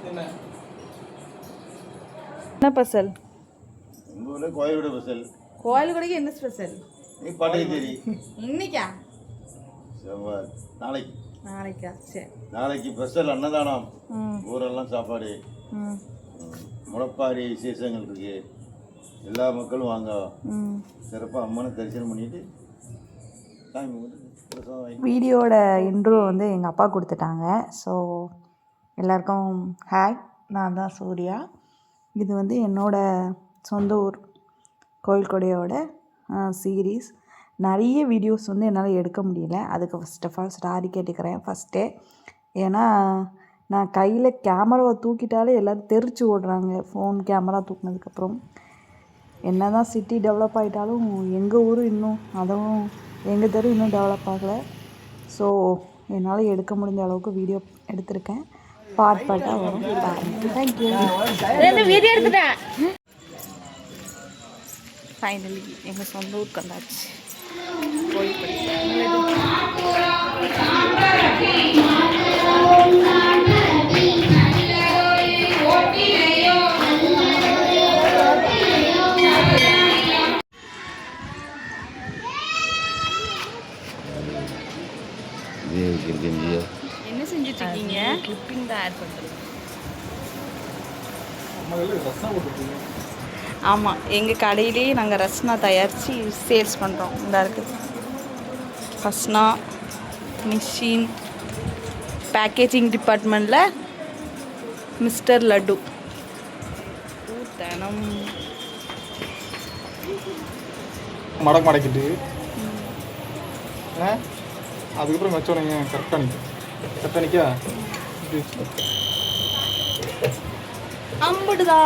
என்ன ஸ்பெஷல்? உங்கள் ஊரில் கோயிலோட ஸ்பெஷல். கோயிலுக்கு என்ன ஸ்பெஷல்? நீ படையச்சேரி இன்னைக்கா? செவ்வாய் நாளைக்கு. நாளைக்கா? சரி. நாளைக்கு ஸ்பெஷல் அன்னதானம். ஊரெல்லாம் சாப்பாடு. முளைப்பாரி விசேஷங்கள் இருக்கு. எல்லா மக்களும் வாங்க. சிறப்பாக அம்மனை தரிசனம் பண்ணிட்டு சாமி கும்பிட்டு வீடியோட இன்ட்ரோ வந்து எங்கள் அப்பா கொடுத்துட்டாங்க. ஸோ எல்லாருக்கும் ஹாய், நான் தான் சூர்யா. இது வந்து என்னோடய சொந்த ஊர் கோயில்கொடையோட சீரீஸ். நிறைய வீடியோஸ் வந்து என்னால் எடுக்க முடியல. அதுக்கு ஃபஸ்ட் ஆஃப் ஆல் சாரி கேட்டுக்கிறேன் ஃபஸ்ட்டே. ஏன்னா நான் கையில் கேமராவை தூக்கிட்டாலே எல்லோரும் தெரிச்சு ஓடுறாங்க. ஃபோன் கேமரா தூக்கினதுக்கப்புறம் என்ன தான் சிட்டி டெவலப் ஆகிட்டாலும் எங்கள் ஊர் இன்னும், அதுவும் எங்கள் தெரு இன்னும் டெவலப் ஆகலை. ஸோ என்னால் எடுக்க முடிஞ்ச அளவுக்கு வீடியோ எடுத்திருக்கேன். பார்ட் பார்ட்டாக வரும், பாருங்கள். தேங்க்யூ. வீடியோ எடுத்துட்டேன். ஃபைனலி எங்கள் சொந்த ஊருக்கு வந்தாச்சு. கோயில் என்ன செஞ்சுட்டு இருக்கீங்க? கிளிப்பிங் தான் ஆட் பண்ணுறது. ஆமாம், எங்கள் கடையிலேயே நாங்கள் ரஸ்னா தயாரித்து சேல்ஸ் பண்ணுறோம். இந்த இருக்குது ரஸ்னா மிஷின். பேக்கேஜிங் டிபார்ட்மெண்ட்டில் மிஸ்டர் லட்டு. தினம் மடக்கிட்டு அதுக்கப்புறம் வச்சோடனே கரெக்டாக நிற்க அம்புடுதா.